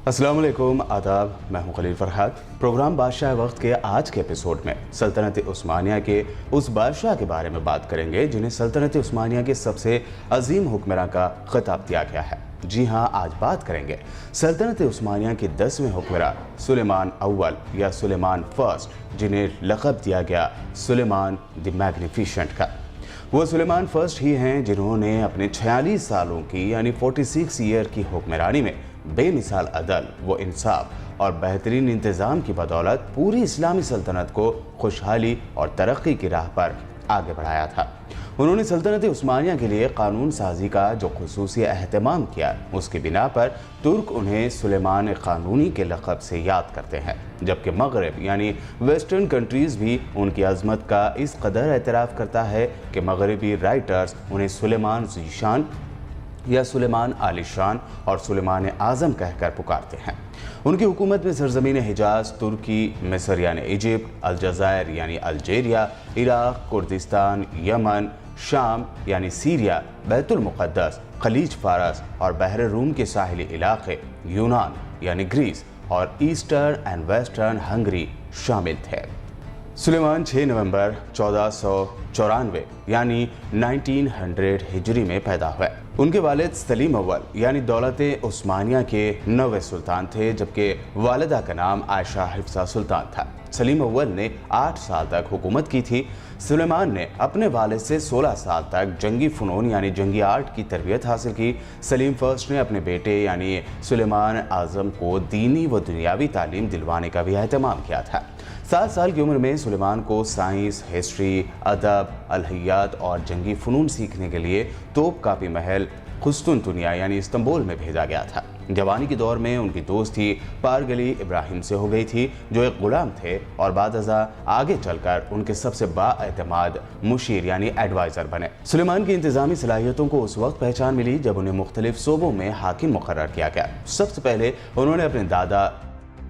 السلام علیکم، آداب، میں ہوں خلیل فرحات۔ پروگرام بادشاہ وقت کے آج کے ایپیسوڈ میں سلطنت عثمانیہ کے اس بادشاہ کے بارے میں بات کریں گے جنہیں سلطنت عثمانیہ کے سب سے عظیم حکمراں کا خطاب دیا گیا ہے۔ جی ہاں، آج بات کریں گے سلطنت عثمانیہ کے 10ویں حکمراں سلیمان اول یا سلیمان فرسٹ، جنہیں لقب دیا گیا سلیمان دی میگنیفیشنٹ کا۔ وہ سلیمان فرسٹ ہی ہیں جنہوں نے اپنے 46 سالوں کی یعنی 46 ایئر کی حکمرانی میں بے مثال عدل و انصاف اور بہترین انتظام کی بدولت پوری اسلامی سلطنت کو خوشحالی اور ترقی کی راہ پر آگے بڑھایا تھا۔ انہوں نے سلطنت عثمانیہ کے لیے قانون سازی کا جو خصوصی اہتمام کیا، اس کی بنا پر ترک انہیں سلیمان قانونی کے لقب سے یاد کرتے ہیں، جبکہ مغرب یعنی ویسٹرن کنٹریز بھی ان کی عظمت کا اس قدر اعتراف کرتا ہے کہ مغربی رائٹرز انہیں سلیمان ذی شان یا سلیمان عالی شان اور سلیمان اعظم کہہ کر پکارتے ہیں۔ ان کی حکومت میں سرزمین حجاز، ترکی، مصر یعنی ایجپٹ، الجزائر یعنی الجیریا، عراق، کردستان، یمن، شام یعنی سیریا، بیت المقدس، خلیج فارس اور بحر روم کے ساحلی علاقے، یونان یعنی گریس اور ایسٹرن اینڈ ویسٹرن ہنگری شامل تھے۔ سلیمان 6 نومبر 1494 یعنی 1900 ہجری میں پیدا ہوئے۔ ان کے والد سلیم اول یعنی دولت عثمانیہ کے 9ویں سلطان تھے، جبکہ والدہ کا نام عائشہ حفصہ سلطان تھا۔ سلیم اول نے 8 سال تک حکومت کی تھی۔ سلیمان نے اپنے والد سے 16 سال تک جنگی فنون یعنی جنگی آرٹ کی تربیت حاصل کی۔ سلیم فرسٹ نے اپنے بیٹے یعنی سلیمان اعظم کو دینی و دنیاوی تعلیم دلوانے کا بھی اہتمام کیا تھا۔ 7 سال کی عمر میں سلیمان کو سائنس، ہسٹری، ادب، الہیات اور جنگی فنون سیکھنے کے لیے توپ کاپی محل قسطنطنیہ یعنی استنبول میں بھیجا گیا تھا۔ جوانی کے دور میں ان کی دوستی پارگلی ابراہیم سے ہو گئی تھی، جو ایک غلام تھے اور بعد ازاں آگے چل کر ان کے سب سے بااعتماد مشیر یعنی ایڈوائزر بنے۔ سلیمان کی انتظامی صلاحیتوں کو اس وقت پہچان ملی جب انہیں مختلف صوبوں میں حاکم مقرر کیا گیا۔ سب سے پہلے انہوں نے اپنے دادا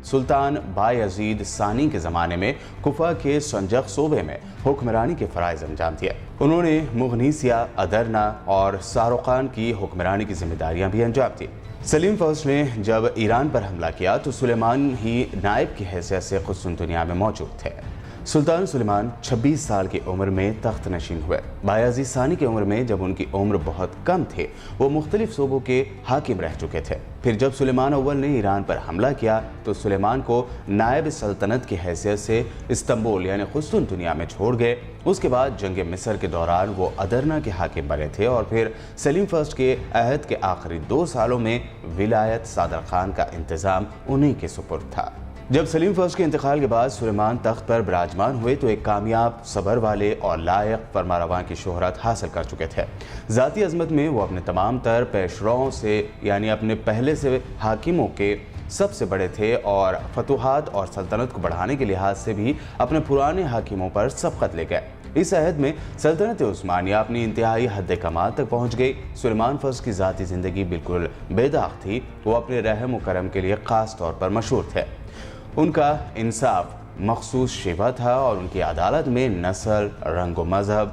سلطان بایزید ثانی کے زمانے میں کوفہ کے سنجق صوبے میں حکمرانی کے فرائض انجام دیے۔ انہوں نے مغنیسیہ، ادرنا اور ساروقان کی حکمرانی کی ذمہ داریاں بھی انجام دی۔ سلیم فرسٹ نے جب ایران پر حملہ کیا تو سلیمان ہی نائب کی حیثیت سے قسطنطنیہ میں موجود تھے۔ سلطان سلیمان 26 سال کی عمر میں تخت نشین ہوئے۔ بایزید ثانی کی عمر میں جب ان کی عمر بہت کم تھی، وہ مختلف صوبوں کے حاکم رہ چکے تھے۔ پھر جب سلیمان اول نے ایران پر حملہ کیا تو سلیمان کو نائب سلطنت کی حیثیت سے استنبول یعنی قسطنطنیہ میں چھوڑ گئے۔ اس کے بعد جنگ مصر کے دوران وہ ادرنا کے حاکم بنے تھے اور پھر سلیم فرسٹ کے عہد کے آخری 2 سالوں میں ولایت صادر خان کا انتظام انہی کے سپرد تھا۔ جب سلیم فرسٹ کے انتقال کے بعد سلیمان تخت پر براجمان ہوئے تو ایک کامیاب، صبر والے اور لائق فرمانرواں کی شہرت حاصل کر چکے تھے۔ ذاتی عظمت میں وہ اپنے تمام تر پیشروؤں سے یعنی اپنے پہلے سے حاکموں کے سب سے بڑے تھے اور فتوحات اور سلطنت کو بڑھانے کے لحاظ سے بھی اپنے پرانے حاکموں پر سبقت لے گئے۔ اس عہد میں سلطنت عثمانیہ اپنی انتہائی حد کمال تک پہنچ گئی۔ سلیمان فرسٹ کی ذاتی زندگی بالکل بے داغ تھی۔ وہ اپنے رحم و کرم کے لیے خاص طور پر مشہور تھے۔ ان کا انصاف مخصوص شیوا تھا اور ان کی عدالت میں نسل، رنگ و مذہب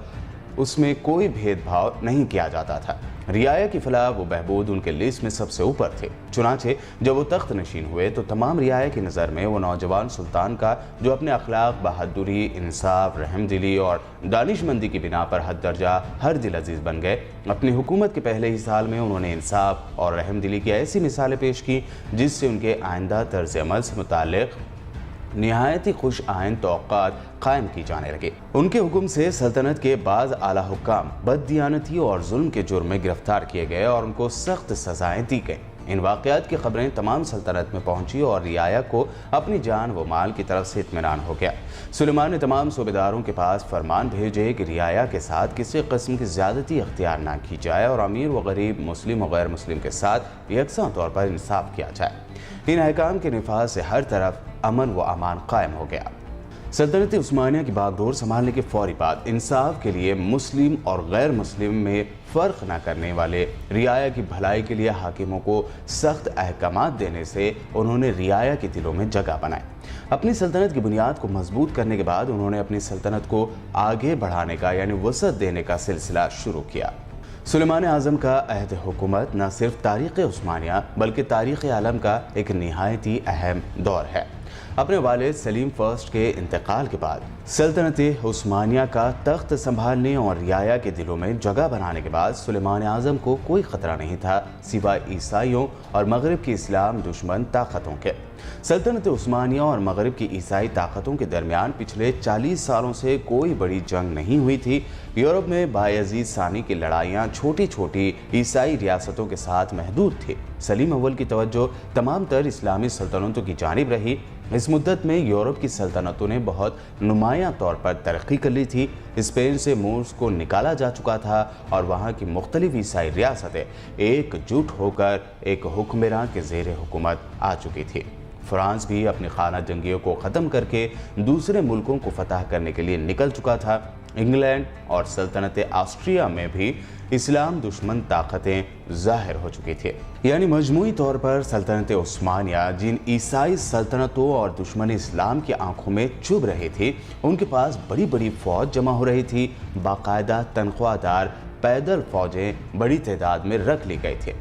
اس میں کوئی بھید بھاؤ نہیں کیا جاتا تھا۔ رعایا کی فلاح و بہبود ان کے لسٹ میں سب سے اوپر تھے۔ چنانچہ جب وہ تخت نشین ہوئے تو تمام رعایا کی نظر میں وہ نوجوان سلطان کا جو اپنے اخلاق، بہادری، انصاف، رحم دلی اور دانش مندی کی بنا پر حد درجہ ہر دل عزیز بن گئے۔ اپنی حکومت کے پہلے ہی سال میں انہوں نے انصاف اور رحم دلی کی ایسی مثالیں پیش کی جس سے ان کے آئندہ طرز عمل سے متعلق نہایت ہی خوش آئند توقعات قائم کی جانے لگے۔ ان کے حکم سے سلطنت کے بعض اعلیٰ حکام بددیانتی اور ظلم کے جرم میں گرفتار کیے گئے اور ان کو سخت سزائیں دی گئیں۔ ان واقعات کی خبریں تمام سلطنت میں پہنچی اور رعایا کو اپنی جان و مال کی طرف سے اطمینان ہو گیا۔ سلیمان نے تمام صوبیداروں کے پاس فرمان بھیجے کہ رعایا کے ساتھ کسی قسم کی زیادتی اختیار نہ کی جائے اور امیر و غریب، مسلم و غیر مسلم کے ساتھ یکساں طور پر انصاف کیا جائے۔ ان احکام کے نفاذ سے ہر طرف امن و امان قائم ہو گیا۔ سلطنت عثمانیہ کی باغ ڈور سنبھالنے کے فوری بعد انصاف کے لیے مسلم اور غیر مسلم میں فرق نہ کرنے والے رعایا کی بھلائی کے لیے حاکموں کو سخت احکامات دینے سے انہوں نے رعایا کے دلوں میں جگہ بنائی۔ اپنی سلطنت کی بنیاد کو مضبوط کرنے کے بعد انہوں نے اپنی سلطنت کو آگے بڑھانے کا یعنی وسعت دینے کا سلسلہ شروع کیا۔ سلیمان اعظم کا عہد حکومت نہ صرف تاریخ عثمانیہ بلکہ تاریخ عالم کا ایک نہایت ہی اہم دور ہے۔ اپنے والد سلیم فرسٹ کے انتقال کے بعد سلطنت عثمانیہ کا تخت سنبھالنے اور رعایا کے دلوں میں جگہ بنانے کے بعد سلیمان اعظم کو کوئی خطرہ نہیں تھا سوائے عیسائیوں اور مغرب کی اسلام دشمن طاقتوں کے۔ سلطنت عثمانیہ اور مغرب کی عیسائی طاقتوں کے درمیان پچھلے 40 سالوں سے کوئی بڑی جنگ نہیں ہوئی تھی۔ یورپ میں بایزید ثانی کی لڑائیاں چھوٹی چھوٹی عیسائی ریاستوں کے ساتھ محدود تھی۔ سلیم اول کی توجہ تمام تر اسلامی سلطنتوں کی جانب رہی۔ اس مدت میں یورپ کی سلطنتوں نے بہت نمایاں طور پر ترقی کر لی تھی۔ اسپین سے مورس کو نکالا جا چکا تھا اور وہاں کی مختلف عیسائی ریاستیں ایک جٹ ہو کر ایک حکمران کے زیر حکومت آ چکی تھی۔ فرانس بھی اپنی خانہ جنگیوں کو ختم کر کے دوسرے ملکوں کو فتح کرنے کے لیے نکل چکا تھا۔ انگلینڈ اور سلطنت آسٹریا میں بھی اسلام دشمن طاقتیں ظاہر ہو چکی تھی۔ یعنی مجموعی طور پر سلطنت عثمانیہ جن عیسائی سلطنتوں اور دشمن اسلام کی آنکھوں میں چبھ رہی تھی، ان کے پاس بڑی بڑی فوج جمع ہو رہی تھی۔ باقاعدہ تنخواہ دار پیدل فوجیں بڑی تعداد میں رکھ لی گئی تھی۔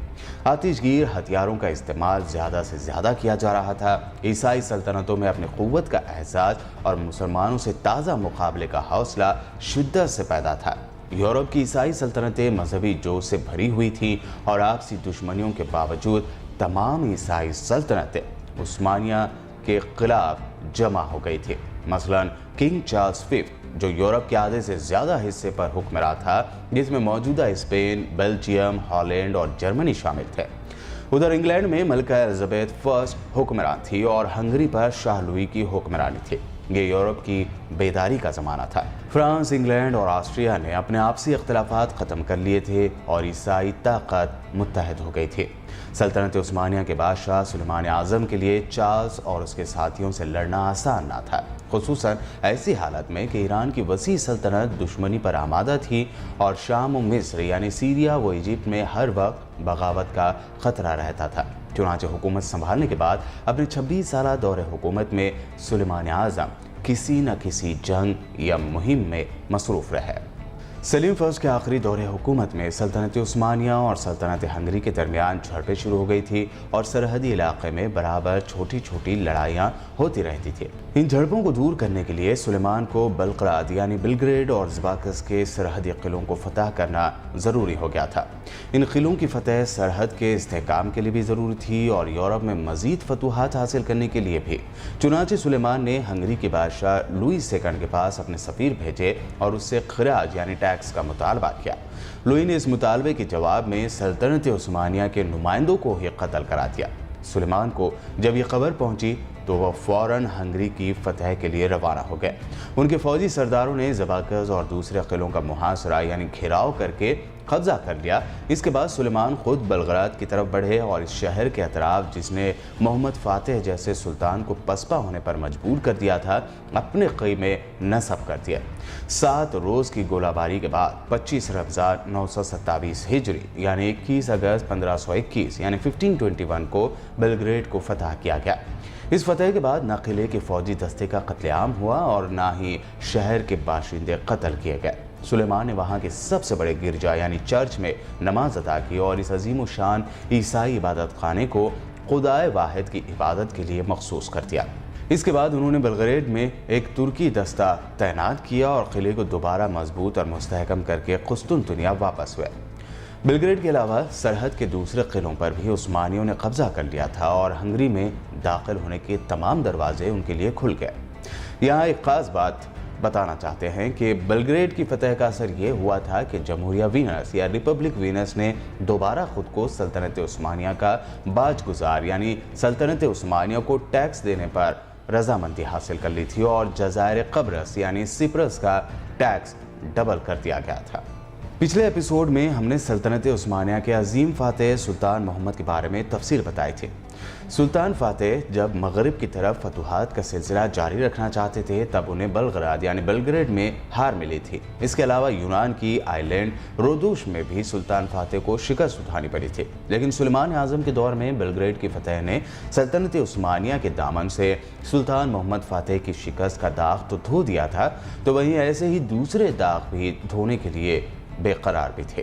آتش گیر ہتھیاروں کا استعمال زیادہ سے زیادہ کیا جا رہا تھا۔ عیسائی سلطنتوں میں اپنی قوت کا احساس اور مسلمانوں سے تازہ مقابلے کا حوصلہ شدت سے پیدا تھا۔ یورپ کی عیسائی سلطنتیں مذہبی جوش سے بھری ہوئی تھیں اور آپسی دشمنیوں کے باوجود تمام عیسائی سلطنتیں عثمانیہ کے خلاف جمع ہو گئی تھی۔ مثلا کنگ چارلس ففتھ جو یورپ کے آدھے سے زیادہ حصے پر حکمراں تھا، جس میں موجودہ اسپین، بیلجیم، ہالینڈ اور جرمنی شامل تھے۔ ادھر انگلینڈ میں ملکہ الزبیتھ فرسٹ حکمران تھی اور ہنگری پر شاہ لوئی کی حکمرانی تھی۔ یہ یورپ کی بیداری کا زمانہ تھا۔ فرانس، انگلینڈ اور آسٹریا نے اپنے آپسی اختلافات ختم کر لیے تھے اور عیسائی طاقت متحد ہو گئی تھی۔ سلطنت عثمانیہ کے بادشاہ سلیمان اعظم کے لیے چارلس اور اس کے ساتھیوں سے لڑنا آسان نہ تھا، خصوصاً ایسی حالت میں کہ ایران کی وسیع سلطنت دشمنی پر آمادہ تھی اور شام و مصر یعنی سیریا و ایجپٹ میں ہر وقت بغاوت کا خطرہ رہتا تھا۔ چنانچہ حکومت سنبھالنے کے بعد اپنے 26 سالہ دور حکومت میں سلیمان اعظم کسی نہ کسی جنگ یا مہم میں مصروف رہے۔ سلیم فرسٹ کے آخری دور حکومت میں سلطنت عثمانیہ اور سلطنت ہنگری کے درمیان جھڑپیں شروع ہو گئی تھی اور سرحدی علاقے میں برابر چھوٹی چھوٹی لڑائیاں ہوتی رہتی تھیں۔ ان جھڑپوں کو دور کرنے کے لیے سلیمان کو بلقراد یعنی بلگریڈ اور زباکس کے سرحدی قلعوں کو فتح کرنا ضروری ہو گیا تھا۔ ان قلعوں کی فتح سرحد کے استحکام کے لیے بھی ضروری تھی اور یورپ میں مزید فتوحات حاصل کرنے کے لیے بھی۔ چنانچہ سلیمان نے ہنگری کے بادشاہ لوئی سیکنڈ کے پاس اپنے سفیر بھیجے اور اس سے خراج یعنی ٹیکس کا مطالبہ کیا۔ لوئی نے اس مطالبے کے جواب میں سلطنت عثمانیہ کے نمائندوں کو ہی قتل کرا دیا۔ سلیمان کو جب یہ خبر پہنچی تو وہ فوراً ہنگری کی فتح کے لیے روانہ ہو گئے۔ ان کے فوجی سرداروں نے زباکس اور دوسرے قلعوں کا محاصرہ یعنی گھیراؤ کر کے قبضہ کر لیا۔ اس کے بعد سلیمان خود بلغراد کی طرف بڑھے اور اس شہر کے اطراف جس نے محمد فاتح جیسے سلطان کو پسپا ہونے پر مجبور کر دیا تھا، اپنے قلعے میں نصب کر دیا۔ 7 روز کی گولہ باری کے بعد 25 رمضان 927 ہجری یعنی 21 اگست 1521 یعنی 1521 کو بلگریڈ کو فتح کیا گیا۔ اس فتح کے بعد نہ قلعے کے فوجی دستے کا قتل عام ہوا اور نہ ہی شہر کے باشندے قتل کیے گئے۔ سلیمان نے وہاں کے سب سے بڑے گرجا یعنی چرچ میں نماز ادا کی اور اس عظیم و شان عیسائی عبادت خانے کو خدائے واحد کی عبادت کے لیے مخصوص کر دیا۔ اس کے بعد انہوں نے بلگریڈ میں ایک ترکی دستہ تعینات کیا اور قلعے کو دوبارہ مضبوط اور مستحکم کر کے قسطنطنیہ واپس ہوئے۔ بلگریڈ کے علاوہ سرحد کے دوسرے قلعوں پر بھی عثمانیوں نے قبضہ کر لیا تھا اور ہنگری میں داخل ہونے کے تمام دروازے ان کے لیے کھل گئے۔ یہاں ایک خاص بات بتانا چاہتے ہیں کہ بلگریڈ کی فتح کا اثر یہ ہوا تھا کہ جمہوریہ وینس یا ریپبلک وینس نے دوبارہ خود کو سلطنت عثمانیہ کا باج گزار یعنی سلطنت عثمانیہ کو ٹیکس دینے پر رضامندی حاصل کر لی تھی اور جزائر قبرص یعنی سپرس کا ٹیکس ڈبل کر دیا گیا تھا۔ پچھلے ایپیسوڈ میں ہم نے سلطنت عثمانیہ کے عظیم فاتح سلطان محمد کے بارے میں تفصیل بتائی تھی۔ سلطان فاتح جب مغرب کی طرف فتوحات کا سلسلہ جاری رکھنا چاہتے تھے تب انہیں بلغراد یعنی بلگریڈ میں ہار ملی تھی۔ اس کے علاوہ یونان کی آئی لینڈ رودوش میں بھی سلطان فاتح کو شکست اٹھانی پڑی تھی، لیکن سلیمان اعظم کے دور میں بلگریڈ کی فتح نے سلطنت عثمانیہ کے دامن سے سلطان محمد فاتح کی شکست کا داغ تو دھو دیا تھا، تو وہیں ایسے ہی دوسرے داغ بھی دھونے کے لیے بے قرار بھی تھے۔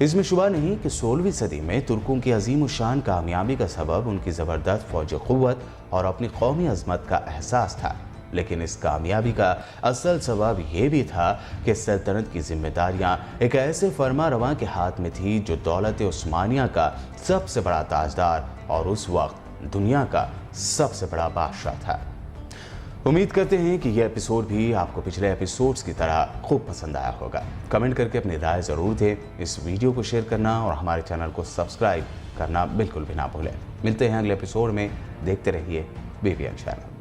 اس میں شبہ نہیں کہ 16ویں صدی میں ترکوں کی عظیم الشان کامیابی کا سبب ان کی زبردست فوجی قوت اور اپنی قومی عظمت کا احساس تھا، لیکن اس کامیابی کا اصل سبب یہ بھی تھا کہ سلطنت کی ذمہ داریاں ایک ایسے فرما رواں کے ہاتھ میں تھی جو دولت عثمانیہ کا سب سے بڑا تاجدار اور اس وقت دنیا کا سب سے بڑا بادشاہ تھا۔ امید کرتے ہیں کہ یہ ایپیسوڈ بھی آپ کو پچھلے ایپیسوڈز کی طرح خوب پسند آیا ہوگا۔ کمنٹ کر کے اپنی رائے ضرور دیں، اس ویڈیو کو شیئر کرنا اور ہمارے چینل کو سبسکرائب کرنا بالکل بھی نہ بھولیں۔ ملتے ہیں اگلے ایپیسوڈ میں، دیکھتے رہیے BBN چینل۔